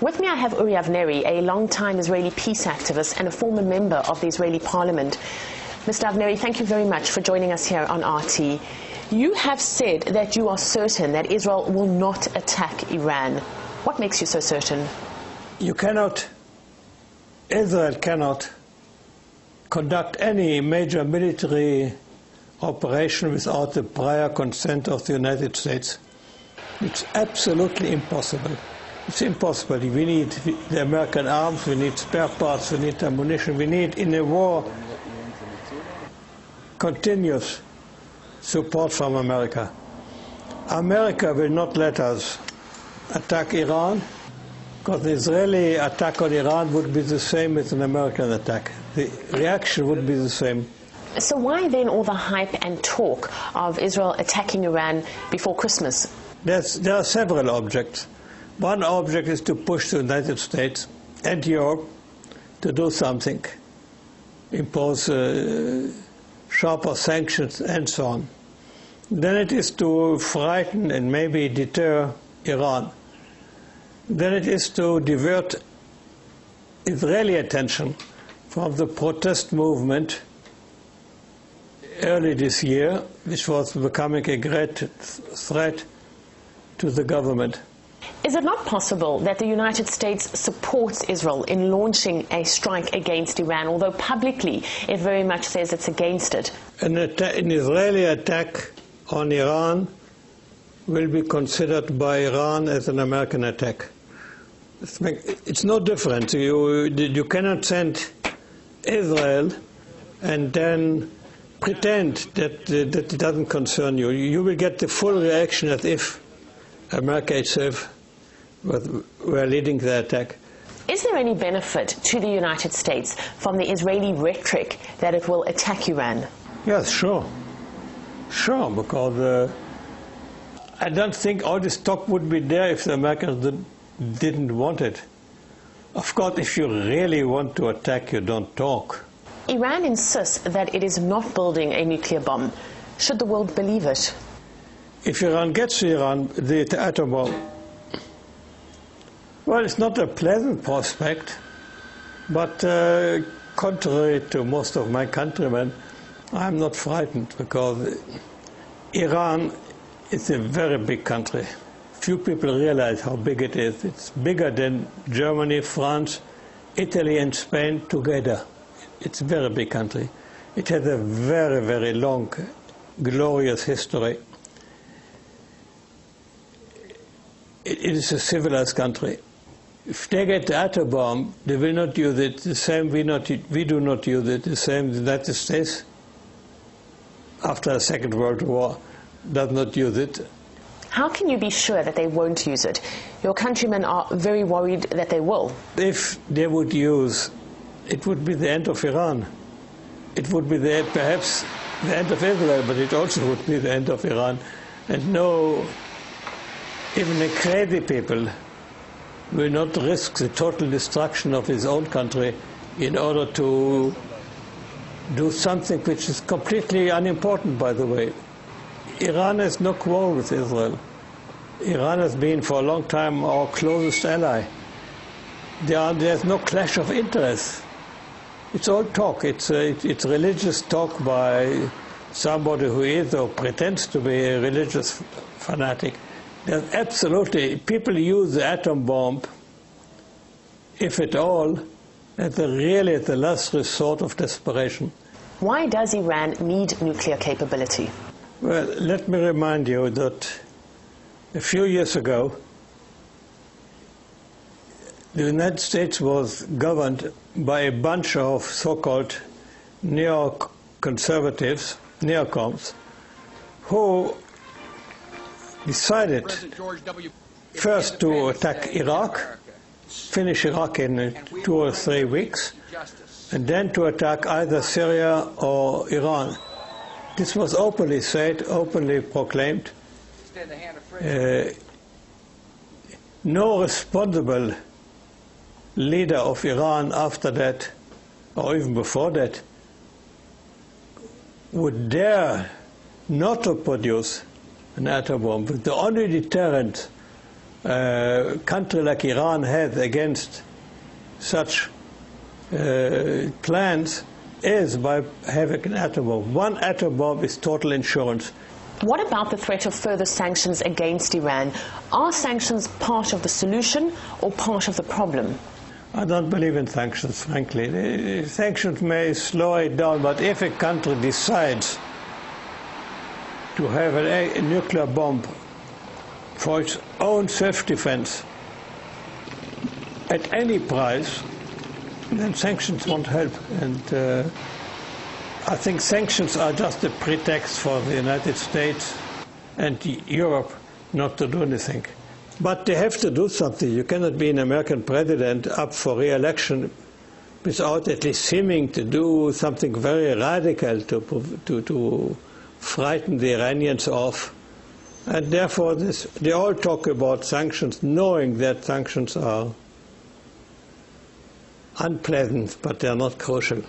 With me I have Uri Avnery, a long-time Israeli peace activist and a former member of the Israeli parliament. Mr. Avnery, thank you very much for joining us here on RT. You have said that you are certain that Israel will not attack Iran. What makes you so certain? Israel cannot conduct any major military operation without the prior consent of the United States. It's absolutely impossible. It's impossible. We need the American arms, we need spare parts, we need ammunition, we need, in a war, continuous support from America. America will not let us attack Iran, because the Israeli attack on Iran would be the same as an American attack. The reaction would be the same. So why then all the hype and talk of Israel attacking Iran before Christmas? There are several objects. One object is to push the United States and Europe to do something, impose sharper sanctions and so on. Then it is to frighten and maybe deter Iran. Then it is to divert Israeli attention from the protest movement early this year, which was becoming a great threat to the government. Is it not possible that the United States supports Israel in launching a strike against Iran, although publicly it very much says it's against it? An Israeli attack on Iran will be considered by Iran as an American attack. It's no different. You cannot send Israel and then pretend that it doesn't concern you. You will get the full reaction as if America itself were leading the attack. Is there any benefit to the United States from the Israeli rhetoric that it will attack Iran? Yes, sure. Sure, because I don't think all this talk would be there if the Americans didn't want it. Of course, if you really want to attack, you don't talk. Iran insists that it is not building a nuclear bomb. Should the world believe it? If Iran gets the atom bomb, well, it's not a pleasant prospect, but contrary to most of my countrymen, I'm not frightened, because Iran is a very big country. Few people realize how big it is. It's bigger than Germany, France, Italy and Spain together. It's a very big country. It has a very, very long, glorious history. It is a civilized country. If they get the atom bomb, they will not use it the same. We do not use it the same. The United States, after the Second World War, does not use it. How can you be sure that they won't use it? Your countrymen are very worried that they will. If they would use, it would be the end of Iran. It would be perhaps the end of Israel, but it also would be the end of Iran. And no, even the crazy people will not risk the total destruction of his own country in order to do something which is completely unimportant, by the way. Iran has no quarrel with Israel. Iran has been for a long time our closest ally. There's no clash of interests. It's all talk. It's religious talk by somebody who is or pretends to be a religious fanatic. There's absolutely, people use the atom bomb, if at all, as really the last resort of desperation. Why does Iran need nuclear capability? Well, let me remind you that a few years ago, the United States was governed by a bunch of so-called neoconservatives, neocons, who decided first to attack Iraq, finish Iraq in 2 or 3 weeks, and then to attack either Syria or Iran. This was openly said, openly proclaimed. No responsible leader of Iran after that, or even before that, would dare not to produce an atom bomb. The only deterrent a country like Iran has against such plans is by having an atom bomb. One atom bomb is total insurance. What about the threat of further sanctions against Iran? Are sanctions part of the solution or part of the problem? I don't believe in sanctions, frankly. The sanctions may slow it down, but if a country decides to have a nuclear bomb for its own self-defense at any price, then sanctions won't help. And I think sanctions are just a pretext for the United States and Europe not to do anything. But they have to do something. You cannot be an American president up for re-election without at least seeming to do something very radical to frighten the Iranians off. And therefore, they all talk about sanctions, knowing that sanctions are unpleasant, but they are not crucial.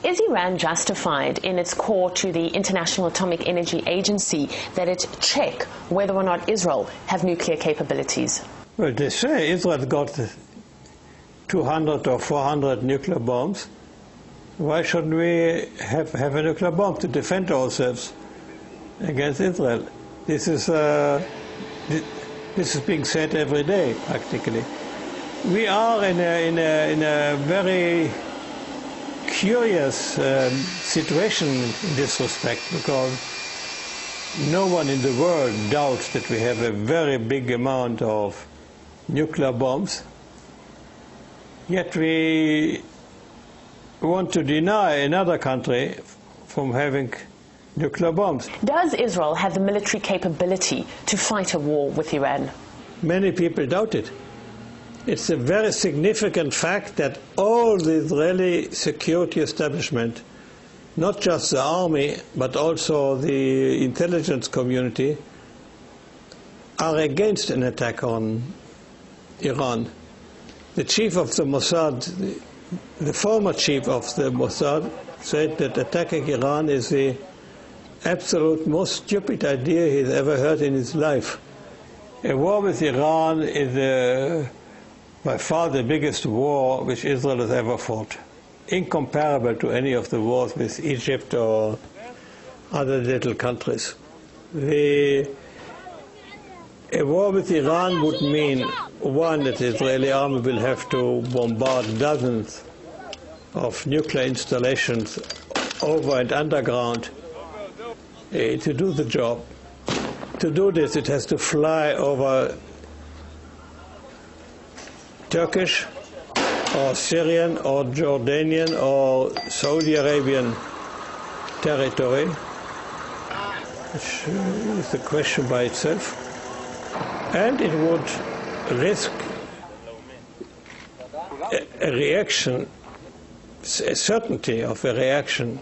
Is Iran justified in its call to the International Atomic Energy Agency that it check whether or not Israel have nuclear capabilities? Well, they say Israel got 200 or 400 nuclear bombs. Why shouldn't we have a nuclear bomb to defend ourselves against Israel? This is being said every day, practically. We are in a very curious situation in this respect, because no one in the world doubts that we have a very big amount of nuclear bombs, yet we want to deny another country from having nuclear bombs. Does Israel have the military capability to fight a war with Iran? Many people doubt it. It's a very significant fact that all the Israeli security establishment, not just the army, but also the intelligence community, are against an attack on Iran. The chief of the Mossad, the former chief of the Mossad, said that attacking Iran is the absolute most stupid idea he's ever heard in his life. A war with Iran is by far the biggest war which Israel has ever fought, incomparable to any of the wars with Egypt or other little countries. A war with Iran would mean, one, that the Israeli army will have to bombard dozens of nuclear installations over and underground to do the job. To do this, it has to fly over Turkish or Syrian or Jordanian or Saudi Arabian territory, which is a question by itself. And it would risk a reaction, a certainty of a reaction.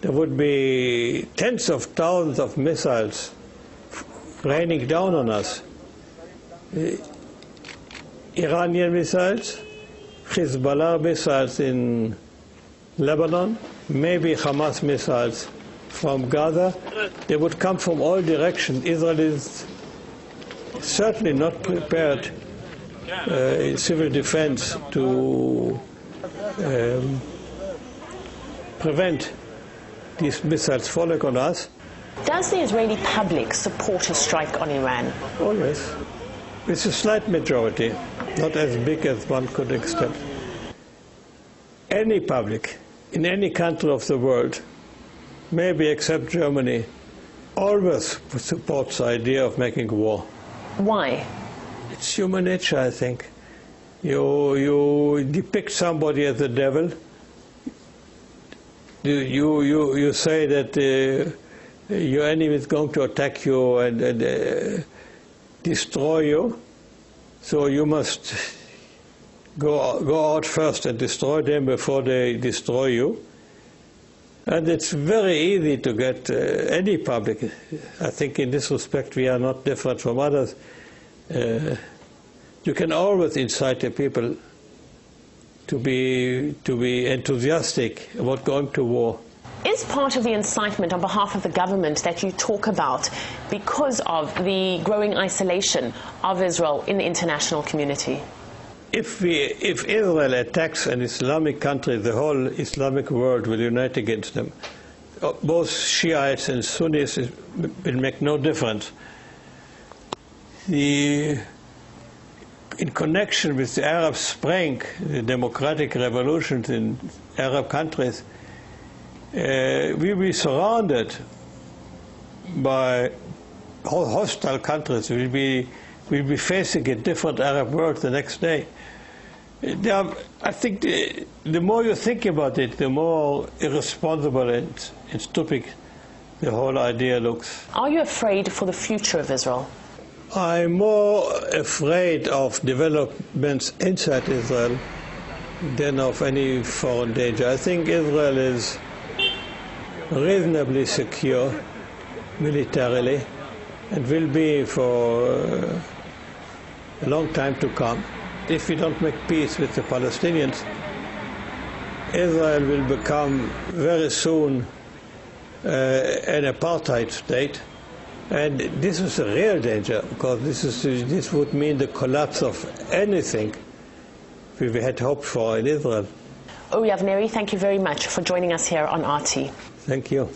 There would be tens of thousands of missiles raining down on us. Iranian missiles, Hezbollah missiles in Lebanon, maybe Hamas missiles from Gaza. They would come from all directions. Israel is certainly not prepared in civil defense to prevent these missiles falling on us. Does the Israeli public support a strike on Iran? Always. It's a slight majority, not as big as one could expect. Any public in any country of the world, maybe except Germany, always supports the idea of making war. Why? It's human nature, I think. You depict somebody as the devil. You say that your enemy is going to attack you and destroy you, so you must go out first and destroy them before they destroy you. And it's very easy to get any public. I think in this respect we are not different from others. You can always incite the people to be enthusiastic about going to war. Is part of the incitement on behalf of the government that you talk about because of the growing isolation of Israel in the international community? If Israel attacks an Islamic country, the whole Islamic world will unite against them. Both Shiites and Sunnis will make no difference. In connection with the Arab Spring, the democratic revolutions in Arab countries, we will be surrounded by hostile countries. We'll be facing a different Arab world the next day. I think the more you think about it, the more irresponsible and stupid the whole idea looks. Are you afraid for the future of Israel? I'm more afraid of developments inside Israel than of any foreign danger. I think Israel is reasonably secure militarily and will be for a long time to come. If we don't make peace with the Palestinians, Israel will become very soon an apartheid state, and this is a real danger, because this would mean the collapse of anything we had hoped for in Israel. Uri Avneri, thank you very much for joining us here on RT. Thank you.